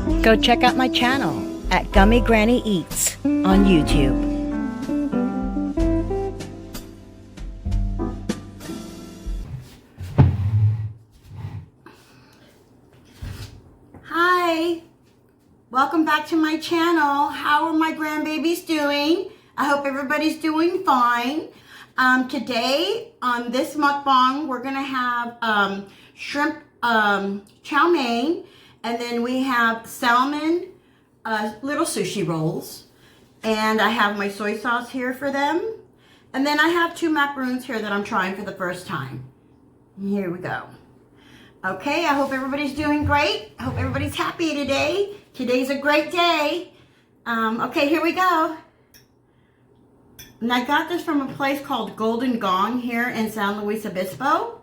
Go check out my channel at Gummy Granny Eats on YouTube. Hi, welcome back to my channel. How are my grandbabies doing? I hope everybody's doing fine. Today on this mukbang, we're gonna have shrimp chow mein, and then we have salmon little sushi rolls, and I have my soy sauce here for them, and then I have 2 macaroons here that I'm trying for the first time. Here we go. Okay, I hope everybody's doing great. I hope everybody's happy today. Today's a great day. Okay, here we go. And I got this from a place called Golden Gong here in San Luis Obispo.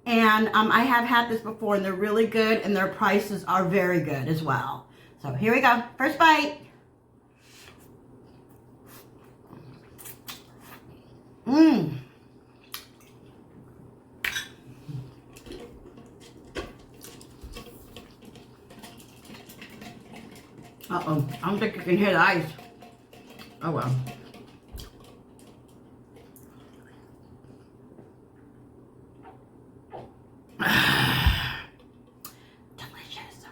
And I have had this before, and they're really good, and their prices are very good as well. So here we go. First bite. Mmm. Uh-oh, I don't think you can hear the ice. Oh well. Delicious.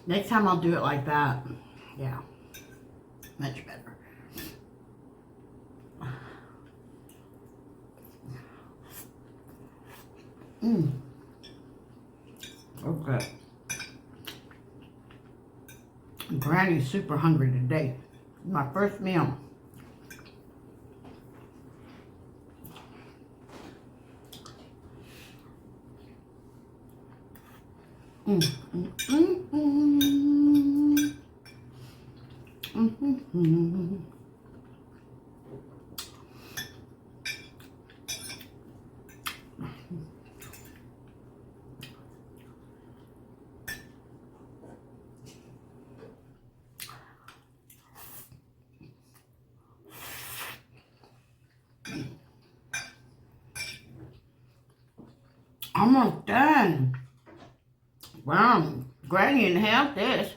Next time I'll do it like that. Yeah, much better. Mmm. Okay. Granny's super hungry today. My first meal. Almost done. Wow, Granny inhaled this.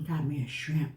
Got me a shrimp.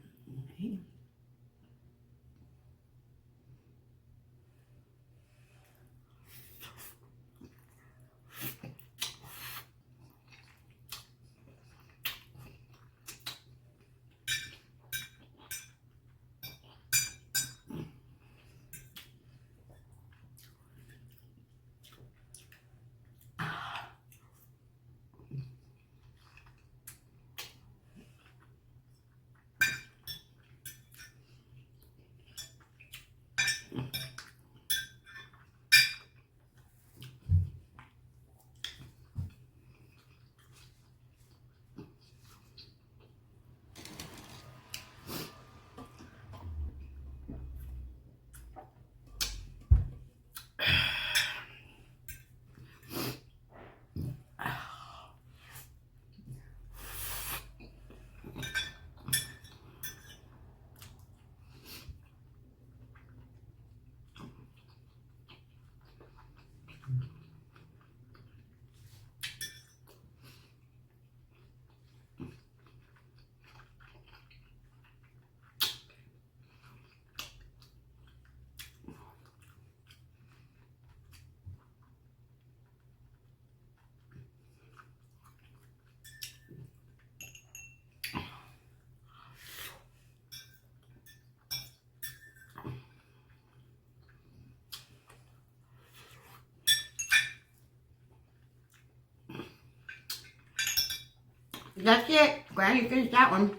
That's it. Granny finished that one.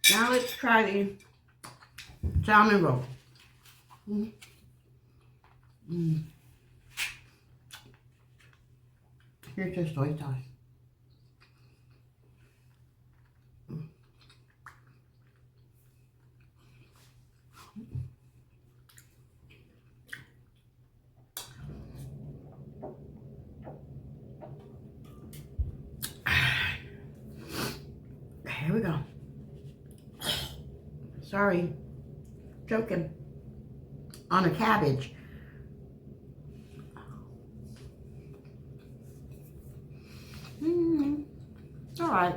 Now let's try the salmon roll. Mm. Mm. Here's your soy sauce. Here we go. Sorry, choking on a cabbage. It's all right.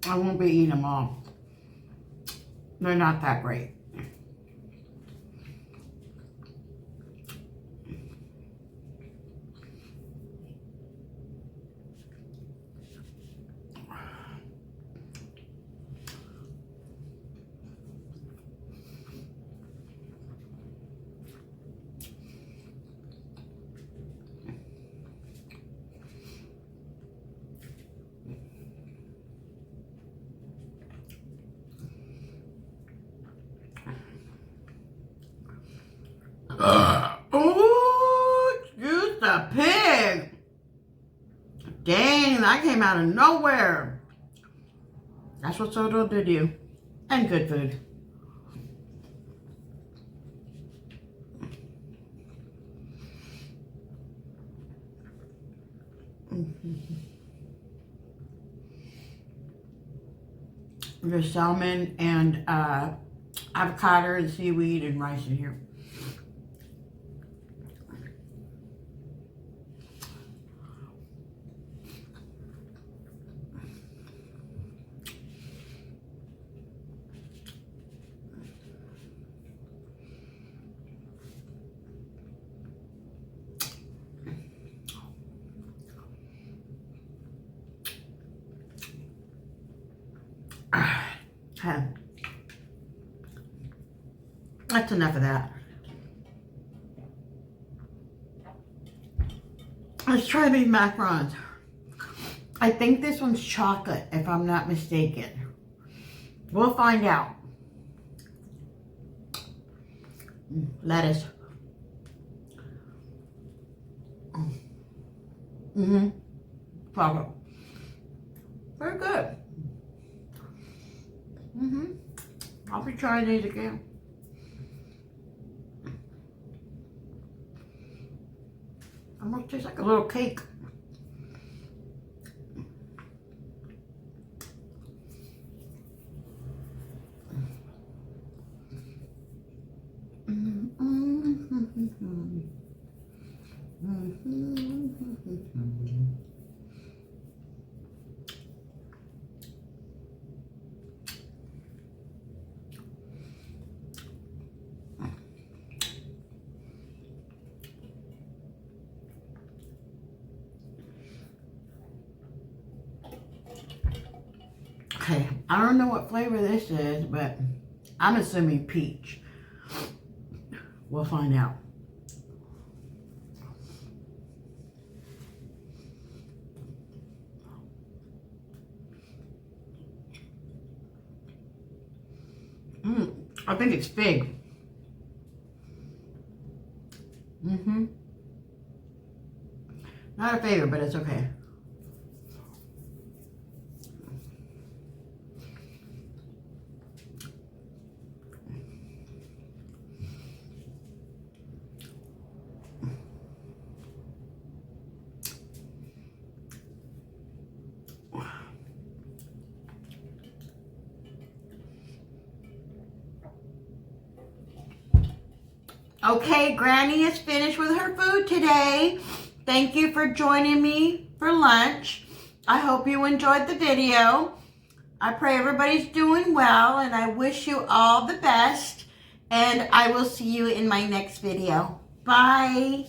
I won't be eating them all. They're not that great. Oh, excuse the pig. Dang, that came out of nowhere. That's what soda did you. And good food. There's salmon and avocado and seaweed and rice in here. That's enough of that. Let's try these macarons. I think this one's chocolate, if I'm not mistaken. We'll find out. Lettuce. Chocolate. Very good. I'll be trying these again. Almost tastes like a little cake. Okay, I don't know what flavor this is, but I'm assuming peach. We'll find out. I think it's fig. Not a favorite, but it's okay. Okay, Granny is finished with her food today. Thank you for joining me for lunch. I hope you enjoyed the video. I pray everybody's doing well, and I wish you all the best. And I will see you in my next video. Bye.